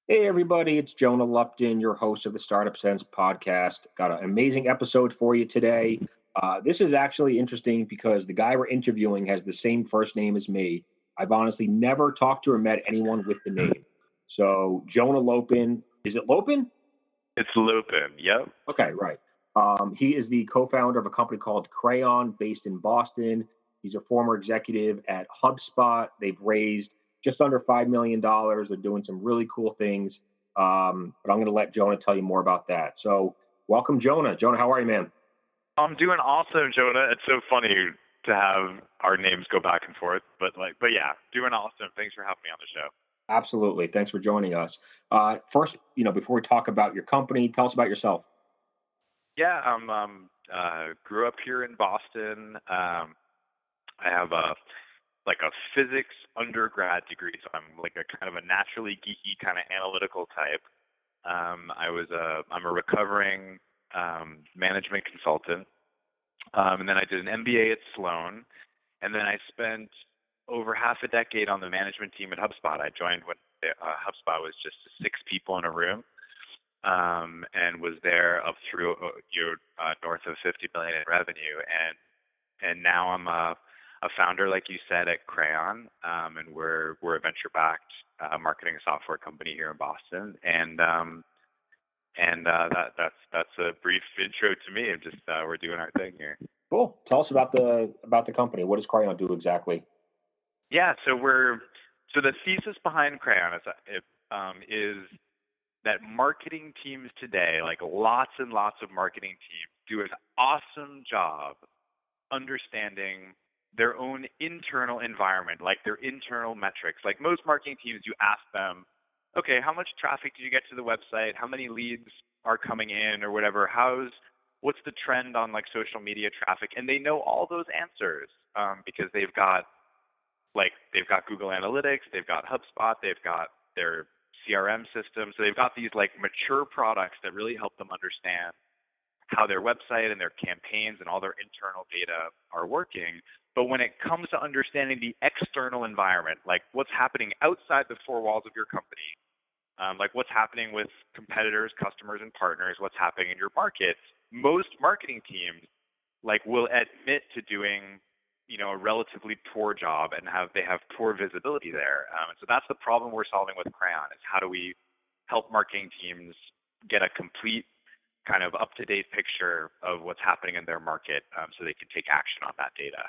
Hey, everybody, it's Jonah Lupton, your host of the Startup Sense podcast. Got an amazing episode for you today. This is actually interesting because the guy we're interviewing has the same first name as me. I've honestly never talked to or met anyone with the name. So, Jonah Lopin, is it Lopin? It's Lopin. Yep. Okay, right. He is the co founder of a company called Crayon based in Boston. He's a former executive at HubSpot. They've raised just under $5 million. They're doing some really cool things. But I'm going to let Jonah tell you more about that. So, welcome, Jonah. Jonah, how are you, man? I'm doing awesome, Jonah. It's so funny to have our names go back and forth, but yeah, doing awesome. Thanks for having me on the show. Absolutely. Thanks for joining us. First, before we talk about your company, tell us about yourself. Yeah, grew up here in Boston. I have a physics undergrad degree, so I'm like a kind of a naturally geeky kind of analytical type. I'm a recovering management consultant, and then I did an MBA at Sloan, and then I spent over half a decade on the management team at HubSpot. I joined when HubSpot was just 6 people in a room, and was there up through north of 50 million in revenue, and now I'm a founder, like you said, at Crayon, and we're a venture-backed marketing software company here in Boston, and that's a brief intro to me. And just we're doing our thing here. Cool. Tell us about the company. What does Crayon do exactly? Yeah, so the thesis behind Crayon is that marketing teams today, like lots and lots of marketing teams, do an awesome job understanding their own internal environment, like their internal metrics. Like most marketing teams, you ask them, okay, how much traffic did you get to the website? How many leads are coming in or whatever? What's the trend on like social media traffic? And they know all those answers because they've got Google Analytics, they've got HubSpot, they've got their CRM system. So they've got these like mature products that really help them understand how their website and their campaigns and all their internal data are working. But when it comes to understanding the external environment, like what's happening outside the four walls of your company, like what's happening with competitors, customers, and partners, what's happening in your market, most marketing teams will admit to doing a relatively poor job and they have poor visibility there. And so that's the problem we're solving with Crayon is how do we help marketing teams get a complete kind of up-to-date picture of what's happening in their market so they can take action on that data.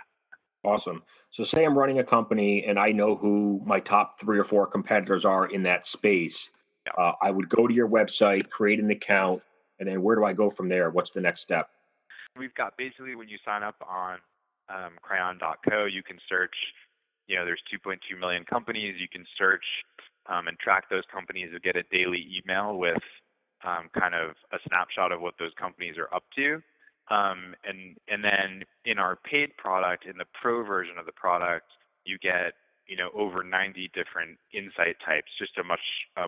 Awesome. So say I'm running a company and I know who my top 3 or 4 competitors are in that space. Yeah. I would go to your website, create an account, and then where do I go from there? What's the next step? We've got basically when you sign up on crayon.co, you can search, there's 2.2 million companies. You can search and track those companies and get a daily email with kind of a snapshot of what those companies are up to. And then in our paid product, in the pro version of the product, you get, over 90 different insight types, just a much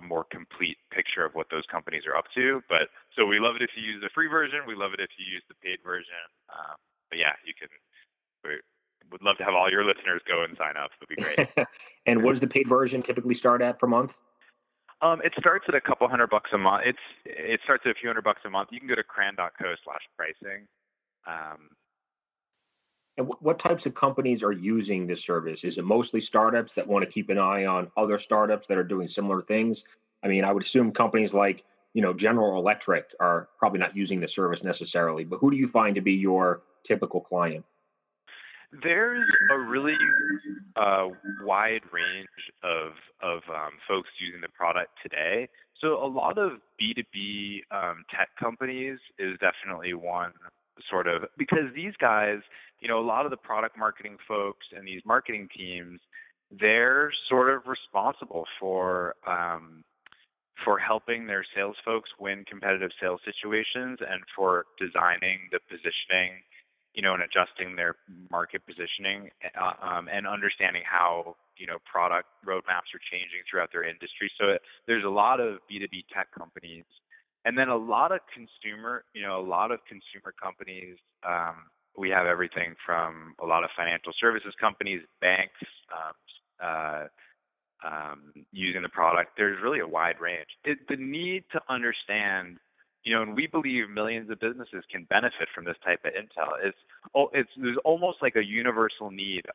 more complete picture of what those companies are up to. But so we love it if you use the free version. We love it if you use the paid version. But yeah, we would love to have all your listeners go and sign up. That'd be great. And what does the paid version typically start at per month? It starts at a couple $100 a month. It starts at a few $100 a month. You can go to crayon.co/pricing. And what types of companies are using this service? Is it mostly startups that want to keep an eye on other startups that are doing similar things? I mean, I would assume companies like, General Electric are probably not using the service necessarily, but who do you find to be your typical client? There's a really wide range of folks using the product today. So a lot of B2B tech companies is definitely one sort of, because these guys, a lot of the product marketing folks and these marketing teams, they're sort of responsible for helping their sales folks win competitive sales situations and for designing the positioning, and adjusting their market positioning and understanding how, product roadmaps are changing throughout their industry. So there's a lot of B2B tech companies, and then a lot of consumer companies. We have everything from a lot of financial services companies, banks, using the product. There's really a wide range. The need to understand, and we believe millions of businesses can benefit from this type of intel. There's almost like a universal need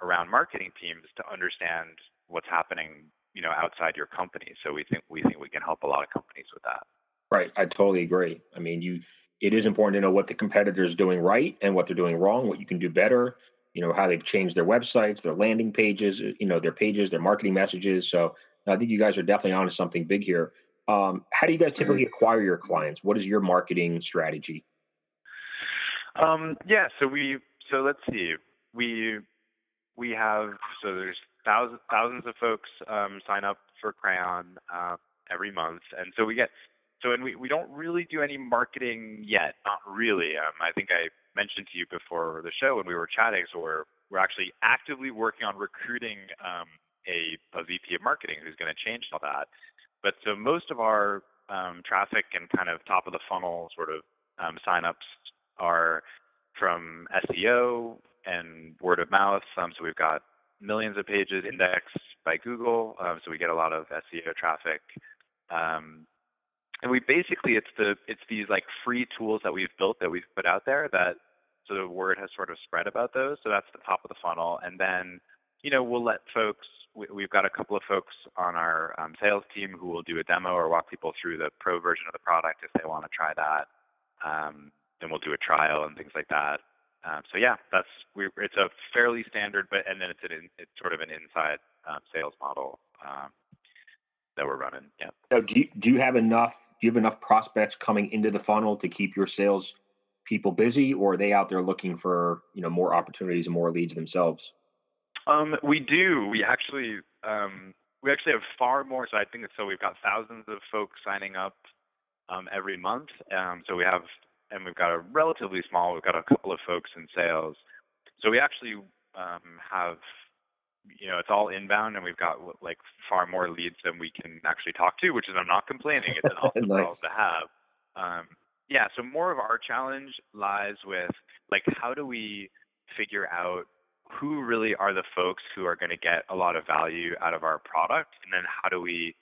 around marketing teams to understand what's happening, outside your company. So we think we can help a lot of companies with that. Right. I totally agree. I mean, it is important to know what the competitor is doing right and what they're doing wrong, what you can do better, how they've changed their websites, their landing pages, their pages, their marketing messages. So I think you guys are definitely onto something big here. How do you guys typically acquire your clients? What is your marketing strategy? Yeah. So let's see. We have, so there's thousands of folks sign up for Crayon every month, and so we don't really do any marketing yet, not really. I think I mentioned to you before the show when we were chatting, so we're actually actively working on recruiting a VP of marketing who's going to change all that. But so most of our traffic and kind of top of the funnel sort of signups are from SEO and word of mouth. So we've got millions of pages indexed by Google, so we get a lot of SEO traffic. And we basically, it's these like free tools that we've built that we've put out there that, so the word has sort of spread about those. So that's the top of the funnel. And then, we'll let folks, we've got a couple of folks on our sales team who will do a demo or walk people through the pro version of the product if they want to try that. Then we'll do a trial and things like that. So yeah, it's a fairly standard, and then it's sort of an inside sales model that we're running. Yeah. So do you have enough prospects coming into the funnel to keep your sales people busy, or are they out there looking for more opportunities and more leads themselves? We do. We actually have far more. So I think so. We've got thousands of folks signing up every month. So we've got a relatively small. We've got a couple of folks in sales. So we actually have. It's all inbound, and we've got like far more leads than we can actually talk to, which is, I'm not complaining. It's an awesome problem to have. Yeah. So more of our challenge lies with like, how do we figure out who really are the folks who are going to get a lot of value out of our product, and then how do we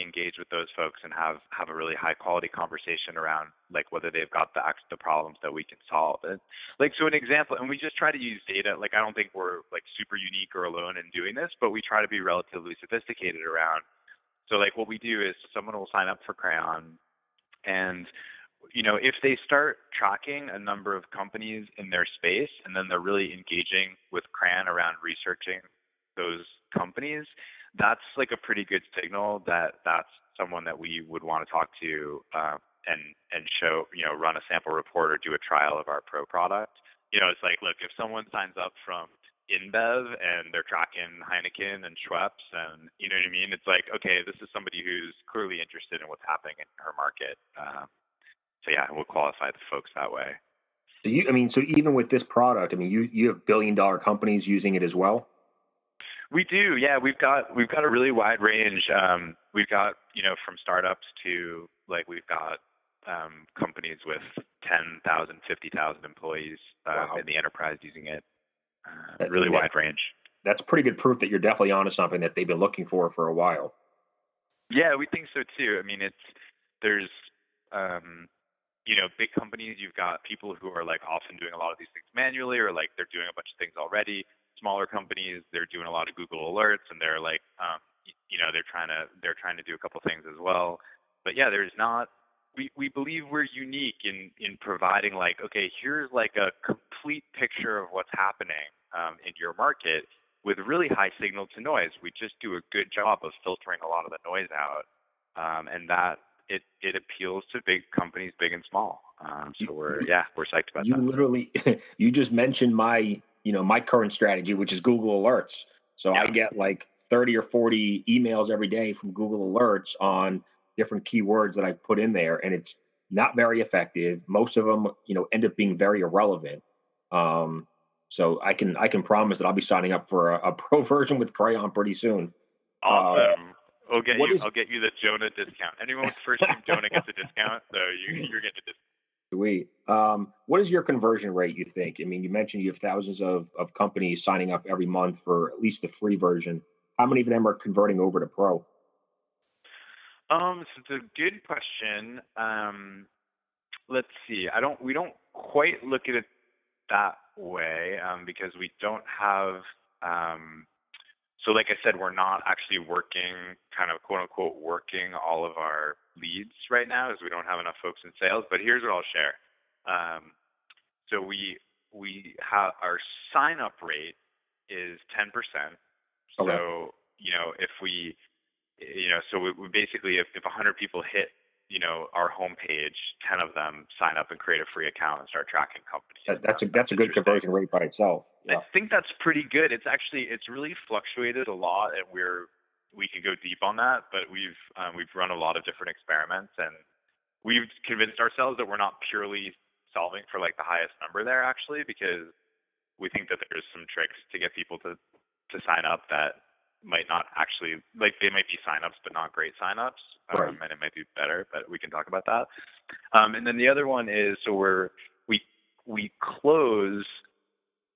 engage with those folks and have a really high quality conversation around like whether they've got the problems that we can solve. And like, so an example, and we just try to use data. Like, I don't think we're like super unique or alone in doing this, but we try to be relatively sophisticated around. So like what we do is someone will sign up for Crayon, and if they start tracking a number of companies in their space, and then they're really engaging with Crayon around researching those companies, that's like a pretty good signal that that's someone that we would want to talk to and show, run a sample report or do a trial of our pro product. It's like, look, if someone signs up from InBev and they're tracking Heineken and Schweppes, and you know what I mean, it's like, okay, this is somebody who's clearly interested in what's happening in her market. So yeah, we'll qualify the folks that way. So even with this product, you have billion-dollar companies using it as well? We do, yeah. We've got a really wide range. We've got from startups to like we've got companies with 10,000, 50,000 employees in the enterprise using it. Really wide range. That's pretty good proof that you're definitely onto something that they've been looking for a while. Yeah, we think so too. There's big companies. You've got people who are like often doing a lot of these things manually, or like they're doing a bunch of things already. Smaller companies, they're doing a lot of Google alerts, and they're like, they're trying to do a couple things as well. But yeah, we believe we're unique in providing like, okay, here's like a complete picture of what's happening in your market with really high signal to noise. We just do a good job of filtering a lot of the noise out, and that it appeals to big companies, big and small. So we're psyched about that. You literally, you just mentioned my current strategy, which is Google Alerts. So yeah. I get like 30 or 40 emails every day from Google Alerts on different keywords that I've put in there, and it's not very effective. Most of them, end up being very irrelevant. So I can promise that I'll be signing up for a pro version with Crayon pretty soon. Awesome. I'll get you the Jonah discount. Anyone with first name Jonah gets a discount, so you're getting a discount. Sweet. What is your conversion rate, you think? I mean, you mentioned you have thousands of companies signing up every month for at least the free version. How many of them are converting over to pro? So it's a good question. Let's see. We don't quite look at it that way, because we don't have, so like I said, we're not actually working, kind of quote unquote, working all of our leads right now, as we don't have enough folks in sales. But here's what I'll share. So we have our sign up rate is 10%. Okay. So, if we, so we basically, if 100 people hit, our homepage, 10 of them sign up and create a free account and start tracking companies. That's a good conversion rate by itself. I Yeah. think that's pretty good. It's really fluctuated a lot, and we could go deep on that, but we've run a lot of different experiments, and we've convinced ourselves that we're not purely solving for like the highest number there, actually, because we think that there's some tricks to get people to sign up that might not actually, like, they might be signups but not great signups, Right. and it might be better, but we can talk about that. And then the other one is, so we close,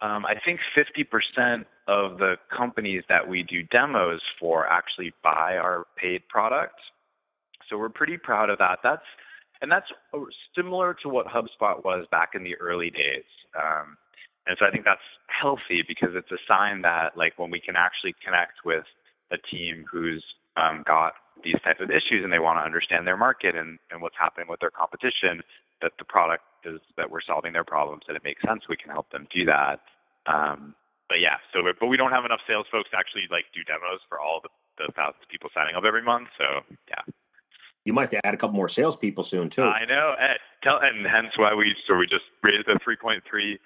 I think 50% of the companies that we do demos for actually buy our paid product. So we're pretty proud of that. That's similar to what HubSpot was back in the early days. And so I think that's healthy, because it's a sign that, like, when we can actually connect with a team who's got these types of issues and they want to understand their market and what's happening with their competition, that the product is that we're solving their problems and it makes sense, we can help them do that. But we don't have enough sales folks to actually like do demos for all the thousands of people signing up every month. So yeah. You might have to add a couple more salespeople soon too. I know, and hence why we just raised a $3.3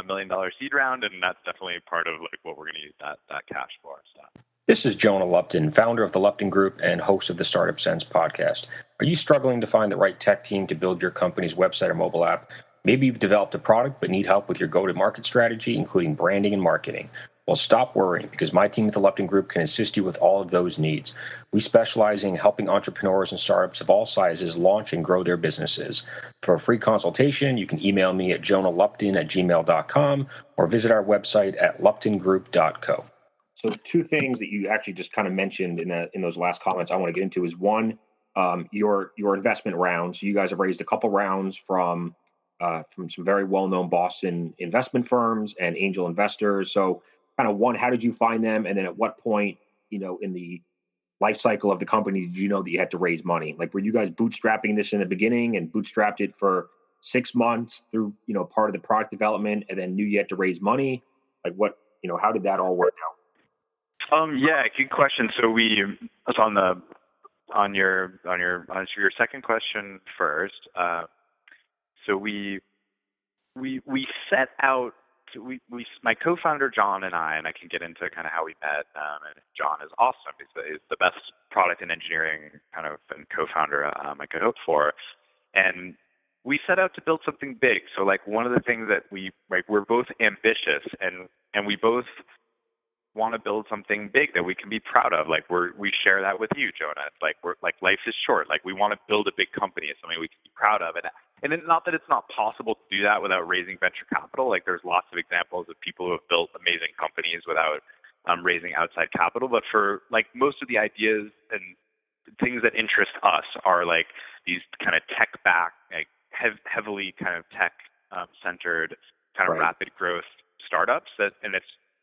million seed round, and that's definitely part of like what we're going to use that cash for. So. This is Jonah Lopin, founder of the Lupton Group and host of the Startup Sense podcast. Are you struggling to find the right tech team to build your company's website or mobile app? Maybe you've developed a product but need help with your go-to-market strategy, including branding and marketing. Well, stop worrying, because my team at the Lupton Group can assist you with all of those needs. We specialize in helping entrepreneurs and startups of all sizes launch and grow their businesses. For a free consultation, you can email me at jonahlupton@gmail.com or visit our website at luptongroup.co. So two things that you actually just kind of mentioned in those last comments I want to get into is one, your investment rounds. So you guys have raised a couple rounds from some very well-known Boston investment firms and angel investors. So kind of one, how did you find them? And then at what point, in the life cycle of the company, did you know that you had to raise money? Like, were you guys bootstrapping this in the beginning and bootstrapped it for 6 months through, part of the product development, and then knew you had to raise money? Like what, how did that all work out? Yeah, good question. So on your second question first. So we set out to, my co-founder John and I can get into kind of how we met. And John is awesome. He's the best product and engineering kind of and co-founder I could hope for. And we set out to build something big. So like one of the things that we're both ambitious and we both want to build something big that we can be proud of. Like we share that with you, Jonah. It's like life is short. Like we want to build a big company. It's something we can be proud of. And it's not that it's not possible to do that without raising venture capital. Like there's lots of examples of people who have built amazing companies without raising outside capital. But for like most of the ideas and things that interest us are like these kind of tech back, like heavily kind of tech centered kind of rapid growth startups and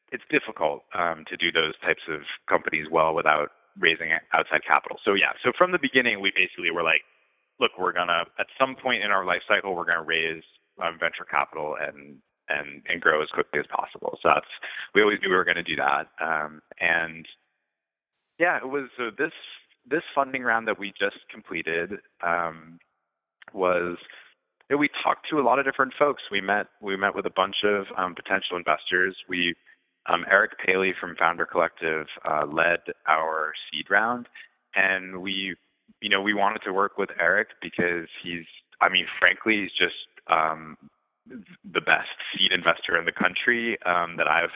it's difficult to do those types of companies well without raising outside capital. So yeah, so from the beginning, we basically were like, look, we're gonna at some point in our life cycle, we're gonna raise venture capital and grow as quickly as possible. So we always knew we were going to do that. And yeah, it was this funding round that we just completed was. We talked to a lot of different folks. We met with a bunch of potential investors. Eric Paley from Founder Collective led our seed round, and we wanted to work with Eric because frankly, he's just the best seed investor in the country that I've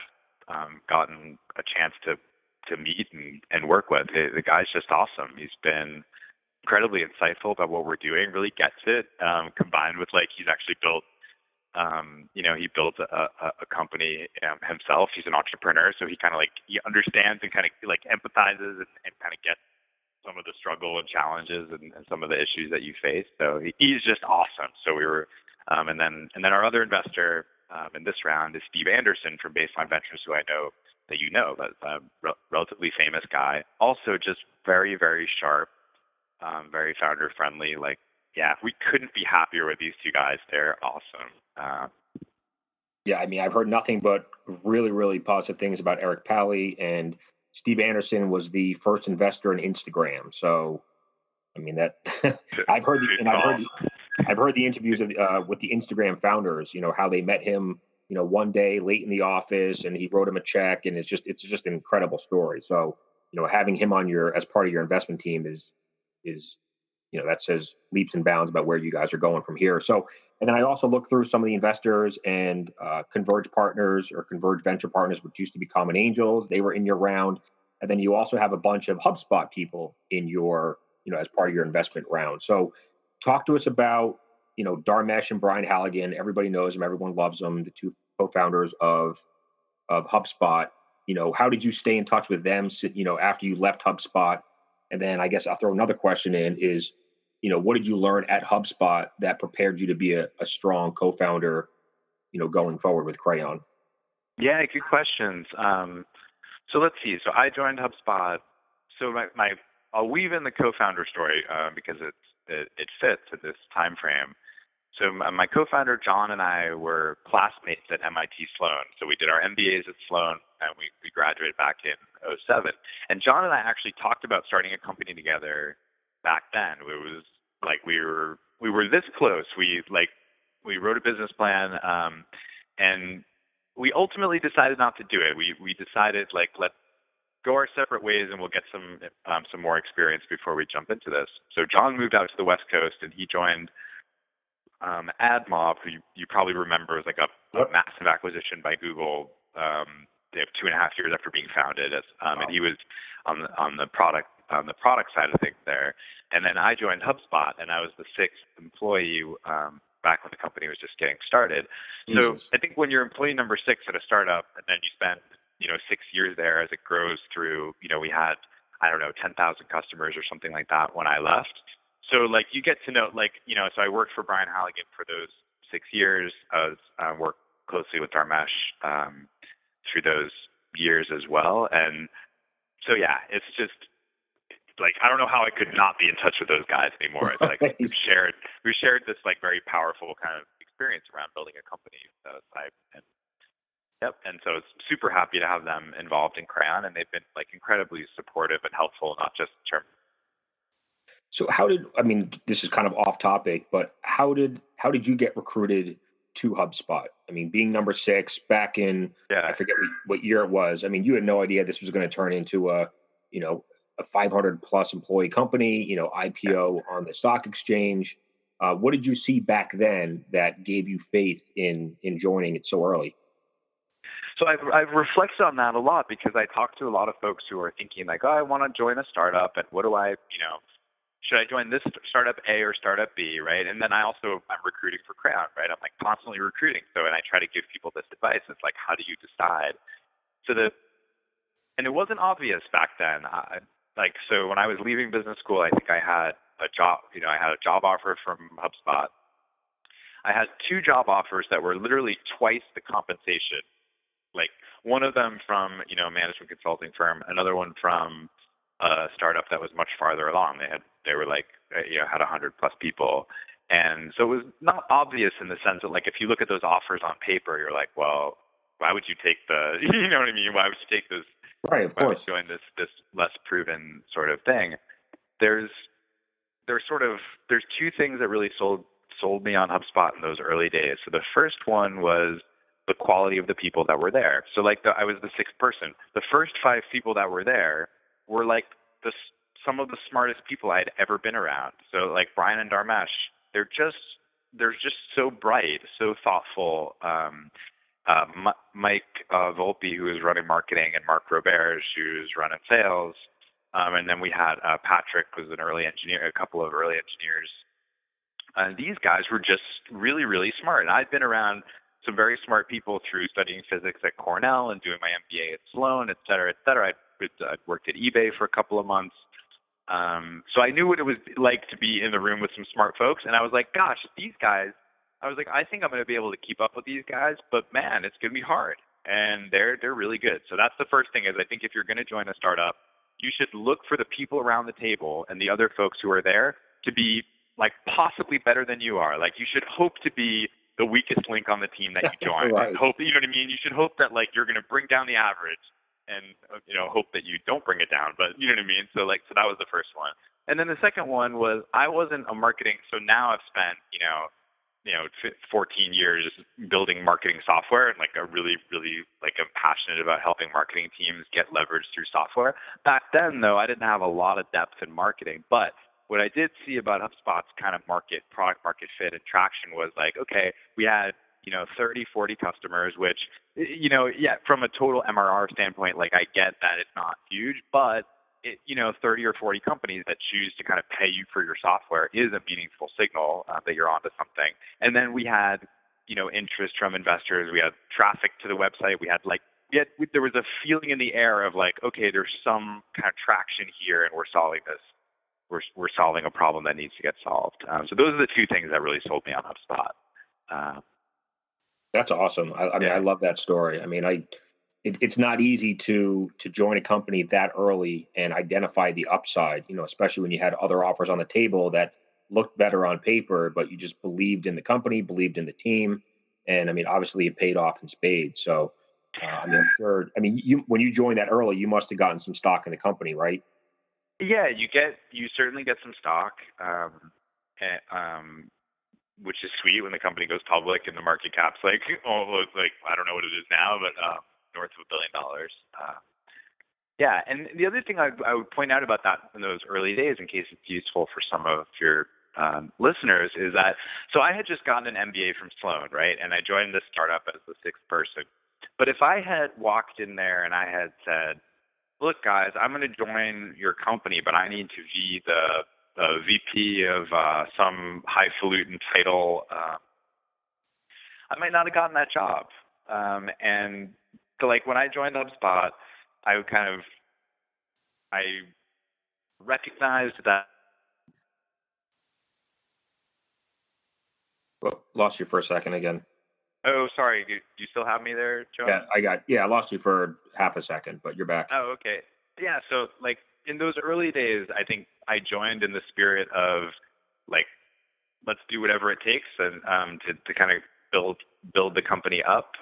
gotten a chance to meet and work with. The guy's just awesome. He's been incredibly insightful about what we're doing, really gets it, combined with like he's actually built, he built a company himself. He's an entrepreneur, so he kind of like he understands and kind of like empathizes and kind of gets some of the struggle and challenges and some of the issues that you face. So he's just awesome. So we were, and then our other investor in this round is Steve Anderson from Baseline Ventures, who I know that you know, but a relatively famous guy. Also, just very, very sharp, very founder friendly. Like, yeah, we couldn't be happier with these two guys. They're awesome. Yeah, I mean, I've heard nothing but really, really positive things about Eric Pally, and Steve Anderson was the first investor in Instagram. So, I mean, that I've heard the interviews with the Instagram founders. You know how they met him. You know, one day late in the office, and he wrote him a check, and it's just an incredible story. So, you know, having him on as part of your investment team is that says leaps and bounds about where you guys are going from here. So, and then I also looked through some of the investors and Converge Partners or Converge Venture Partners, which used to be Common Angels. They were in your round. And then you also have a bunch of HubSpot people in your, as part of your investment round. So talk to us about, Dharmesh and Brian Halligan. Everybody knows them. Everyone loves them. The two co-founders of HubSpot. How did you stay in touch with them, after you left HubSpot? And then I guess I'll throw another question in is, what did you learn at HubSpot that prepared you to be a strong co-founder, going forward with Crayon? Yeah, good questions. So let's see. So I joined HubSpot. So I'll weave in the co-founder story because it fits at this time frame. So my co-founder John and I were classmates at MIT Sloan. So we did our MBAs at Sloan, and we graduated back in '07. And John and I actually talked about starting a company together back then. It was like we were this close. We wrote a business plan, and we ultimately decided not to do it. We decided let's go our separate ways, and we'll get some more experience before we jump into this. So John moved out to the West Coast, and he joined AdMob, who you probably remember is like a massive acquisition by Google. They have 2.5 years after being founded, and he was on the product side of things there. And then I joined HubSpot, and I was the 6th employee back when the company was just getting started. Jesus. So I think when you're employee number 6 at a startup, and then you spend 6 years there as it grows through, we had 10,000 customers or something like that when I left. So you get to know so I worked for Brian Halligan for those 6 years. I worked closely with Dharmesh through those years as well. And so yeah, it's just I don't know how I could not be in touch with those guys anymore. It's we've shared this very powerful kind of experience around building a company. And so it's super happy to have them involved in Crayon, and they've been incredibly supportive and helpful, not just in terms. So this is kind of off topic, but how did you get recruited to HubSpot? I mean, being number 6 back in, I forget what year it was. I mean, you had no idea this was going to turn into a 500 plus employee company, IPO on the stock exchange. What did you see back then that gave you faith in joining it so early? So I've reflected on that a lot because I talked to a lot of folks who are thinking I want to join a startup, and what do I, should I join this startup A or startup B, right? And then I'm recruiting for Crayon, right? I'm constantly recruiting. So, and I try to give people this advice. It's how do you decide? And it wasn't obvious back then. So when I was leaving business school, I think I had a job, I had a job offer from HubSpot. I had 2 job offers that were literally twice the compensation. One of them from, a management consulting firm, another one from a startup that was much farther along. They were had 100 plus people. And so it was not obvious in the sense that if you look at those offers on paper, you're well, why would you take you know what I mean? Why would you take this? Right, of course. Why would you join this less proven sort of thing? There's 2 things that really sold me on HubSpot in those early days. So the first one was the quality of the people that were there. So I was the 6th person. The first 5 people that were there were some of the smartest people I had ever been around. So Brian and Dharmesh, they're just so bright, so thoughtful. Mike Volpe, who is running marketing, and Mark Roberge, who's running sales, And then we had Patrick was an early engineer, a couple of early engineers. These guys were just really, really smart. And I'd been around some very smart people through studying physics at Cornell and doing my MBA at Sloan, et cetera, et cetera. I'd worked at eBay for a couple of months. So I knew what it was like to be in the room with some smart folks. And I was like, gosh, these guys, I was like, I think I'm going to be able to keep up with these guys, but man, it's going to be hard. And they're really good. So that's the first thing is I think if you're going to join a startup, you should look for the people around the table and the other folks who are there to be like possibly better than you are. Like you should hope to be the weakest link on the team that you join. Right. Hope, you know what I mean? You should hope that like you're going to bring down the average and, hope that you don't bring it down, but you know what I mean? So that was the first one. And then the second one was I wasn't a marketing. So now I've spent, 14 years building marketing software and like I'm passionate about helping marketing teams get leverage through software. Back then though, I didn't have a lot of depth in marketing, but what I did see about HubSpot's kind of product market fit and traction was like, okay, we had, 30, 40 customers, which, from a total MRR standpoint, like I get that it's not huge, but 30 or 40 companies that choose to kind of pay you for your software is a meaningful signal that you're onto something. And then we had, interest from investors. We had traffic to the website. There was a feeling in the air of like, okay, there's some kind of traction here and we're solving this. We're solving a problem that needs to get solved. So those are the two things that really sold me on HubSpot. That's awesome. I mean, I love that story. I mean, it's not easy to join a company that early and identify the upside, especially when you had other offers on the table that looked better on paper, but you just believed in the company, believed in the team. And I mean, obviously it paid off in spades. So, I'm sure, when you joined that early, you must've gotten some stock in the company, right? Yeah, you certainly get some stock, which is sweet when the company goes public and the market cap's like almost like I don't know what it is now, but north of $1 billion. Yeah, and the other thing I would point out about that in those early days, in case it's useful for some of your listeners, is that so I had just gotten an MBA from Sloan, right, and I joined this startup as the sixth person. But if I had walked in there and I had said, look, guys, I'm going to join your company, but I need to be the VP of some highfalutin title, I might not have gotten that job. And so, like, when I joined HubSpot, I recognized that. Well, lost you for a second again. Oh, sorry. Do you still have me there, Jonah? I lost you for half a second, but you're back. Oh, okay. Yeah. So like in those early days, I think I joined in the spirit of like, let's do whatever it takes and to kind of build the company up,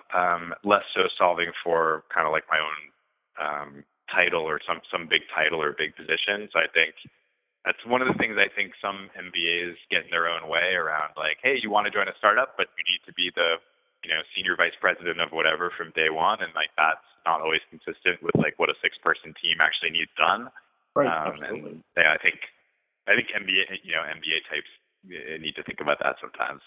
less so solving for kind of like my own title or some big title or big position. So I think that's one of the things I think some MBAs get in their own way around, like, hey, you want to join a startup, but you need to be the senior vice president of whatever from day one, and like that's not always consistent with like what a 6-person team actually needs done. Right. Absolutely. And I think MBA types need to think about that sometimes.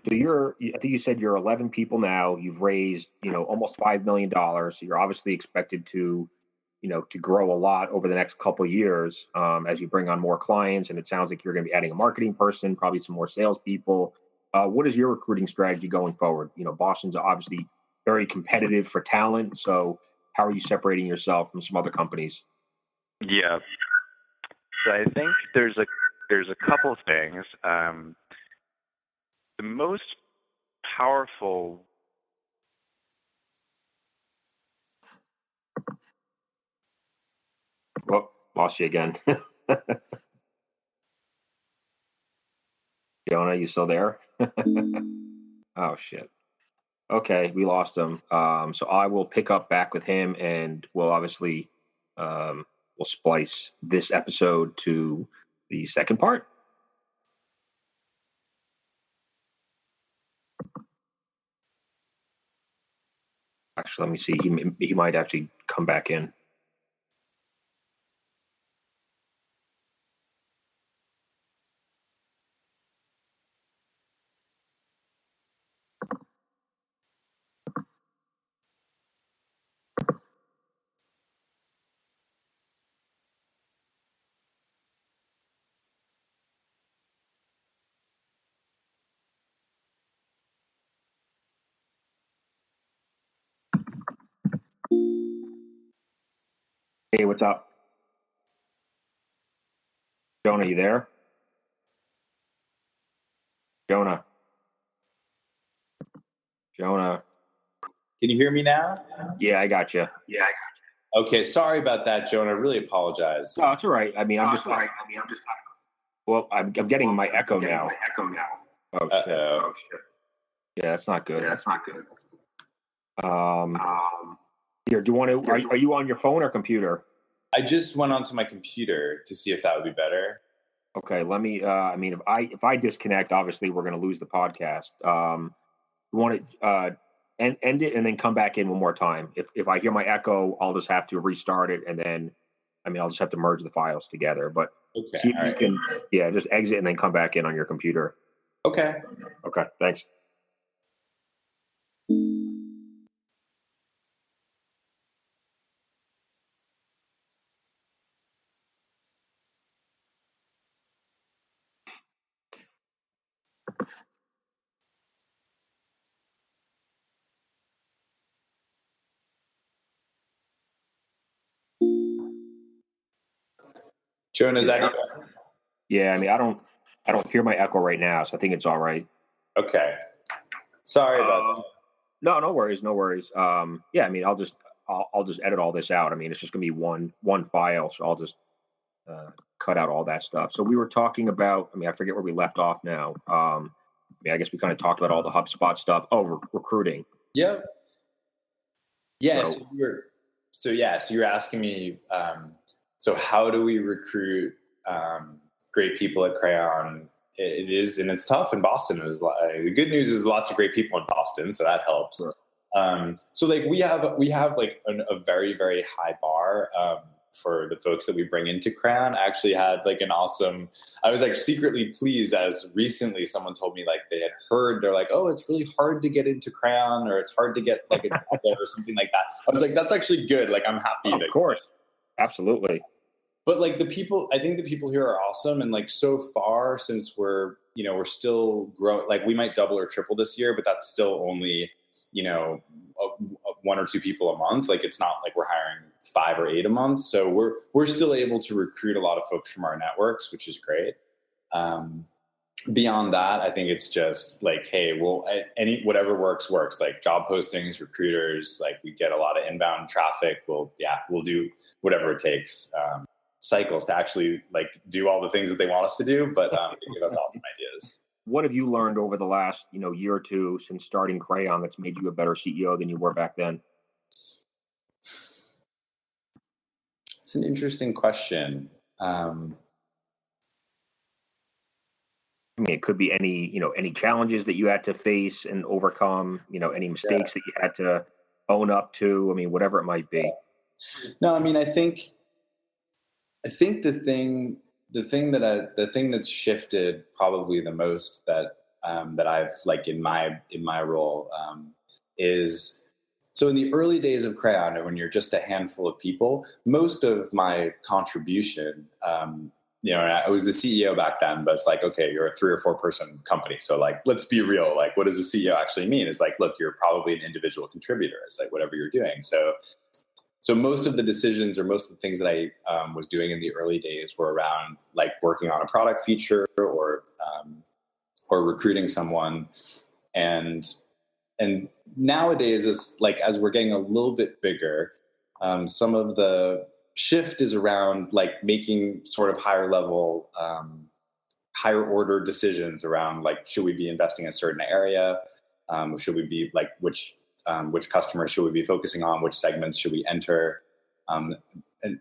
So I think you said you're 11 people now. You've raised, almost $5 million. So you're obviously expected to grow a lot over the next couple of years as you bring on more clients. And it sounds like you're going to be adding a marketing person, probably some more salespeople. What is your recruiting strategy going forward? Boston's obviously very competitive for talent. So how are you separating yourself from some other companies? Yeah. So I think there's a couple of things. The most powerful. Well, lost you again. Jonah, you still there? Oh, shit. Okay, we lost him. So I will pick up back with him, and we'll obviously we'll splice this episode to the second part. Actually, let me see. He might actually come back in. Hey, what's up? Jonah, you there? Jonah. Jonah. Can you hear me now? Yeah, I got you. Okay, sorry about that, Jonah. I really apologize. No, it's all right. I mean, I'm just. Well, I'm getting my echo now. Oh shit. Uh-oh. Yeah, that's not good. Here, do you want to? Are you on your phone or computer? I just went onto my computer to see if that would be better. Okay, let me. I mean, if I disconnect, obviously we're going to lose the podcast. You want to end it and then come back in one more time. If I hear my echo, I'll just have to restart it, and then, I mean, I'll just have to merge the files together. But Okay. see if you can, yeah, just exit and then come back in on your computer. Okay. Okay, thanks. Jonah, is that Yeah, I mean, I don't hear my echo right now, so I think it's all right. okay? Sorry about that. No worries, no worries. Yeah, I mean, I'll just edit all this out. I mean, it's just gonna be one file, so I'll just cut out all that stuff. So we were talking about. I mean, I forget where we left off now. I mean, I guess we kind of talked about all the HubSpot stuff. Oh, recruiting. Yep. Yeah. So- So you're asking me. So how do we recruit great people at Crayon? It is, and it's tough in Boston. The good news is lots of great people in Boston, so that helps. Sure. So like we have like a very, very high bar for the folks that we bring into Crayon. I actually had like I was like secretly pleased as recently someone told me like they had heard, they're like, oh, it's really hard to get into Crayon, or it's hard to get like a job there or something like that. I was like, that's actually good. Like I'm happy. Of course. Absolutely. But like I think the people here are awesome. And like so far, since we're still growing, like we might double or triple this year, but that's still only, one or two people a month. Like it's not like we're hiring 5 or 8 a month. So we're still able to recruit a lot of folks from our networks, which is great. Beyond that, I think it's just like, hey, well, whatever works. Like job postings, recruiters, like we get a lot of inbound traffic. We'll do whatever it takes. Cycles to actually like do all the things that they want us to do, but give us awesome ideas. What have you learned over the last year or two since starting Crayon that's made you a better CEO than you were back then? It's an interesting question. I mean, it could be any challenges that you had to face and overcome, any mistakes that you had to own up to. I mean, whatever it might be. No, I mean, I think the thing that's shifted probably the most that I've like in my role is, so in the early days of Crayon, when you're just a handful of people, most of my contribution, I was the CEO back then, but it's like, okay, you're a 3 or 4 person company. So like, let's be real. Like, what does the CEO actually mean? It's like, look, you're probably an individual contributor. It's like whatever you're doing. So most of the decisions or most of the things that I was doing in the early days were around like working on a product feature or recruiting someone. And nowadays, is like as we're getting a little bit bigger, some of the shift is around like making sort of higher level, higher order decisions around like, should we be investing in a certain area? Should we be like which customers should we be focusing on? Which segments should we enter? And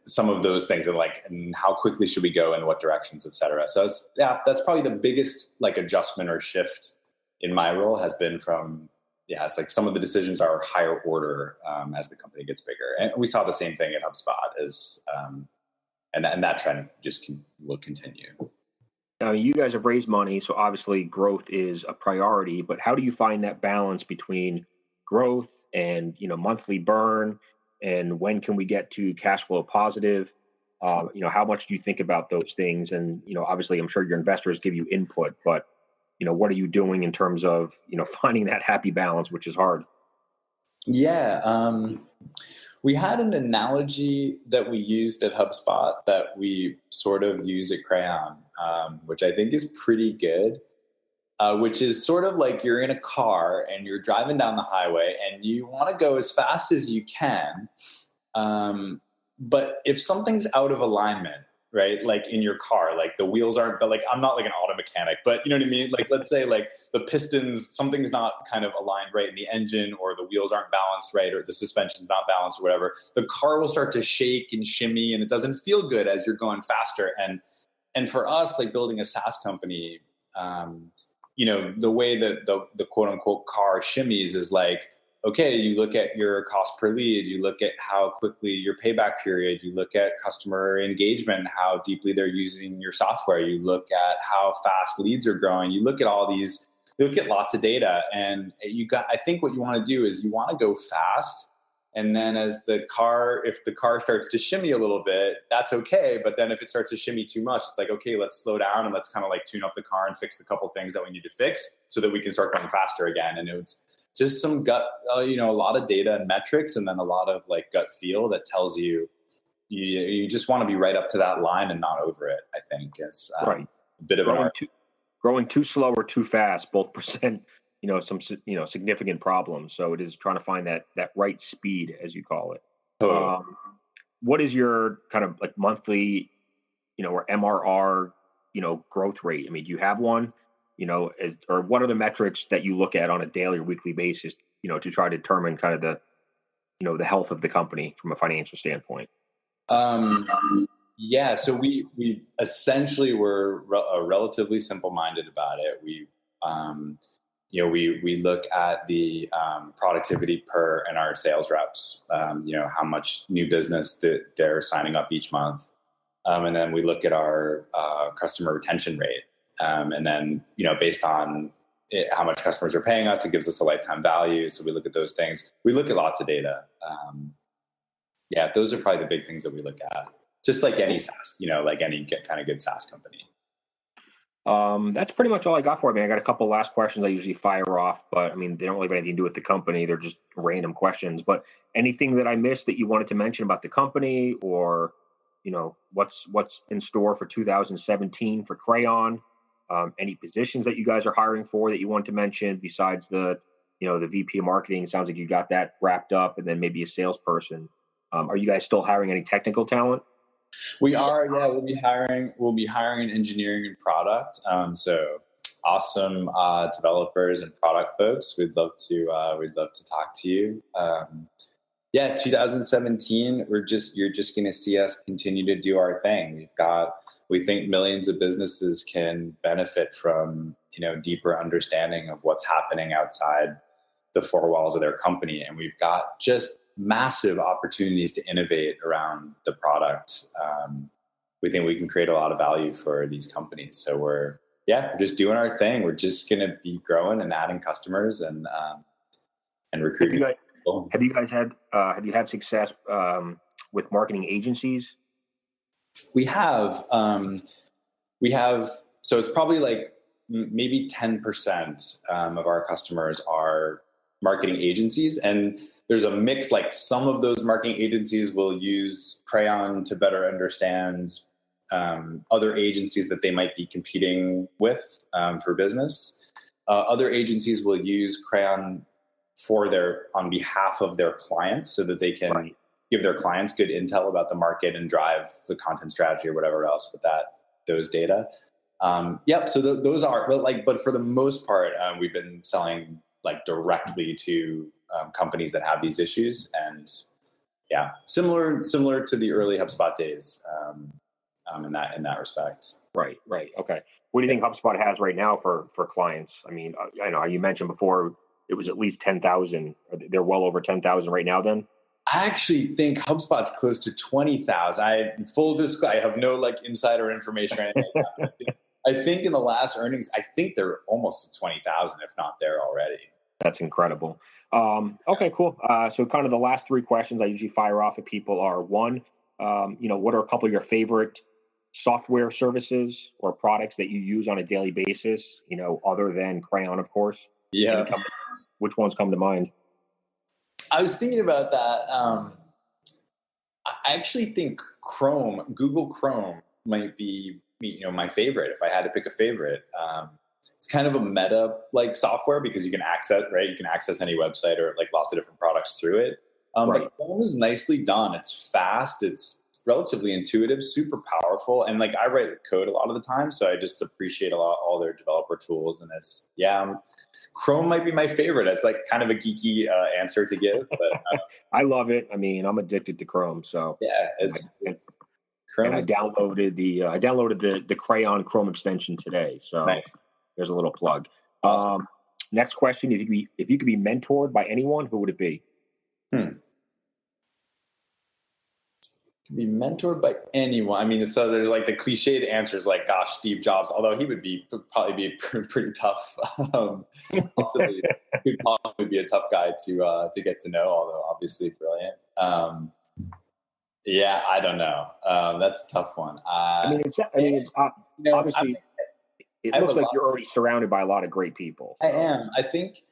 some of those things, and how quickly should we go in what directions, et cetera. So that's probably the biggest like adjustment or shift in my role has been from, it's like some of the decisions are higher order as the company gets bigger. And we saw the same thing at HubSpot and that trend just will continue. Now, you guys have raised money, so obviously growth is a priority, but how do you find that balance between growth and monthly burn, and when can we get to cash flow positive? How much do you think about those things? And obviously I'm sure your investors give you input, but what are you doing in terms of finding that happy balance, which is hard? We had an analogy that we used at HubSpot that we sort of use at Crayon, which I think is pretty good, which is sort of like you're in a car and you're driving down the highway and you want to go as fast as you can. But if something's out of alignment, right? Like in your car, like the wheels aren't, but like, I'm not like an auto mechanic, but you know what I mean? Like, let's say like the pistons, something's not kind of aligned right in the engine, or the wheels aren't balanced right, or the suspension's not balanced or whatever. The car will start to shake and shimmy and it doesn't feel good as you're going faster. And for us, like building a SaaS company, the way that the quote unquote car shimmies is like, okay, you look at your cost per lead, you look at how quickly your payback period, you look at customer engagement, how deeply they're using your software, you look at how fast leads are growing, you look at all these, you look at lots of data, and I think what you want to do is you want to go fast. And then if the car starts to shimmy a little bit, that's okay. But then if it starts to shimmy too much, it's like, okay, let's slow down and let's kind of like tune up the car and fix the couple things that we need to fix so that we can start going faster again. And it's just some gut, a lot of data and metrics, and then a lot of like gut feel that tells you just want to be right up to that line and not over it. I think it's right. A bit of an art. Growing too slow or too fast, both present some significant problems. So it is trying to find that right speed, as you call it. Totally. What is your kind of like monthly, or MRR, growth rate? I mean, do you have one? Or what are the metrics that you look at on a daily or weekly basis, to try to determine kind of the health of the company from a financial standpoint? Yeah. So we essentially were relatively simple-minded about it. We look at the productivity per and our sales reps, how much new business that they're signing up each month. And then we look at our customer retention rate. And then, based on how much customers are paying us, it gives us a lifetime value. So we look at those things. We look at lots of data. Those are probably the big things that we look at. Just like any SaaS, like any kind of good SaaS company. That's pretty much all I got for you. I got a couple last questions I usually fire off, but I mean, they don't really have anything to do with the company. They're just random questions. But anything that I missed that you wanted to mention about the company, or, what's in store for 2017 for Crayon? Any positions that you guys are hiring for that you want to mention besides the VP of marketing? Sounds like you got that wrapped up, and then maybe a salesperson. Are you guys still hiring any technical talent? We are, yeah. We'll be hiring in engineering and product. So awesome developers and product folks. We'd love to talk to you. 2017. You're just going to see us continue to do our thing. We think millions of businesses can benefit from deeper understanding of what's happening outside the four walls of their company, and we've got just massive opportunities to innovate around the product. We think we can create a lot of value for these companies. So we're just doing our thing. We're just going to be growing and adding customers and recruiting. Have you had success with marketing agencies? We have. So it's probably like maybe 10% of our customers are marketing agencies, and there's a mix. Like some of those marketing agencies will use Crayon to better understand other agencies that they might be competing with for business. Other agencies will use Crayon on behalf of their clients, so that they can give their clients good intel about the market and drive the content strategy or whatever else with those data. So those are but for the most part, we've been selling like directly to companies that have these issues, and similar to the early HubSpot days in that respect. Right. Okay. What do you think HubSpot has right now for clients? I mean, I know you mentioned before it was at least 10,000. They're well over 10,000 right now then? I actually think HubSpot's close to 20,000. I have no insider information or anything like that. I think in the last earnings, I think they're almost at 20,000, if not there already. That's incredible. Okay, cool. So kind of the last three questions I usually fire off at people are: one, what are a couple of your favorite software services or products that you use on a daily basis, other than Crayon, of course? Yeah. Which ones come to mind? I was thinking about that. I actually think Google Chrome might be, my favorite if I had to pick a favorite. It's kind of a meta like software because you can access, right? You can access any website or like lots of different products through it. Right. But Chrome is nicely done. It's fast. It's relatively intuitive, super powerful. And like I write code a lot of the time, so I just appreciate all their developer tools. And Chrome might be my favorite. It's like kind of a geeky answer to give, but I love it. I mean, I'm addicted to Chrome, so yeah, Chrome. And I downloaded the Crayon Chrome extension today. So Nice. There's a little plug. Awesome. Next question: if you could be mentored by anyone, who would it be? Be mentored by anyone. I mean, so there's like the cliched answers like, gosh, Steve Jobs, although he would probably be pretty tough. Possibly could probably be a tough guy to get to know, although obviously brilliant. Yeah, I don't know. That's a tough one. It's obviously it looks like you're already surrounded by a lot of great people. So. I am. I think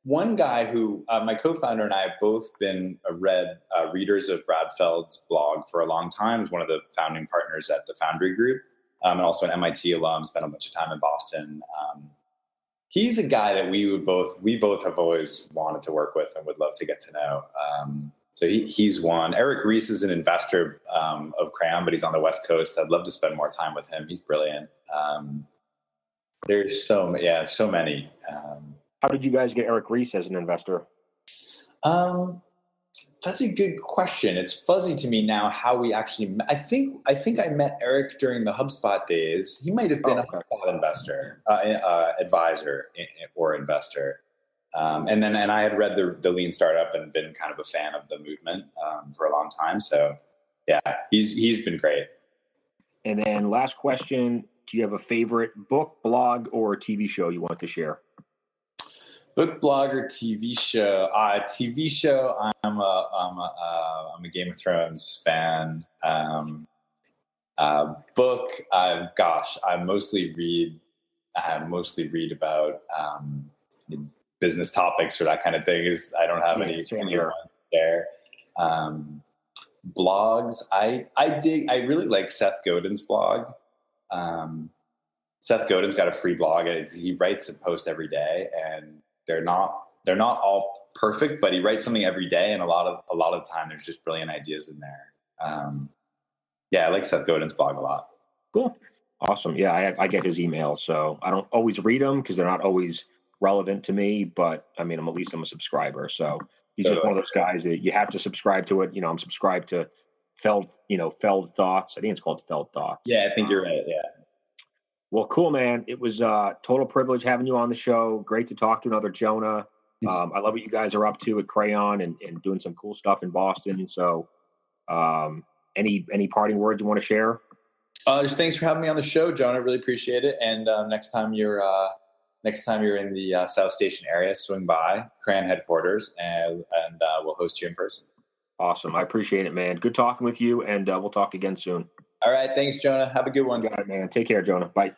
one guy who my co-founder and I have both been readers of Brad Feld's blog for a long time. He's one of the founding partners at the Foundry Group, and also an MIT alum. Spent a bunch of time in Boston. He's a guy that we both have always wanted to work with and would love to get to know. So he's one. Eric Ries is an investor of Crayon, but he's on the West Coast. I'd love to spend more time with him. He's brilliant. There's so many. How did you guys get Eric Ries as an investor? That's a good question. It's fuzzy to me now how we actually met. I think I met Eric during the HubSpot days. He might have been a HubSpot investor, advisor or investor. And I had read the Lean Startup and been kind of a fan of the movement for a long time. So yeah, he's been great. And then last question, do you have a favorite book, blog, or TV show you want to share? Book, blog, or TV show? TV show. I'm a Game of Thrones fan. Book. I mostly read about business topics or that kind of thing. I don't have any there. Blogs. I really like Seth Godin's blog. Seth Godin's got a free blog. He writes a post every day, and they're not all perfect, but he writes something every day, and a lot of the time there's just brilliant ideas in there. I like Seth Godin's blog a lot. Cool. Awesome. Yeah, I get his emails, so I don't always read them because they're not always relevant to me, but I mean, I'm a subscriber. So he's just one of those guys that you have to subscribe to it. I'm subscribed to Feld Thoughts. I think it's called Feld Thoughts. Yeah, I think you're right. Yeah. Well, cool, man. It was a total privilege having you on the show. Great to talk to another Jonah. I love what you guys are up to at Crayon and doing some cool stuff in Boston. So any parting words you want to share? Just thanks for having me on the show, Jonah. Really appreciate it. And next time you're in the South Station area, swing by Crayon headquarters and we'll host you in person. Awesome. I appreciate it, man. Good talking with you, and we'll talk again soon. All right. Thanks, Jonah. Have a good one. You got it, man. Take care, Jonah. Bye.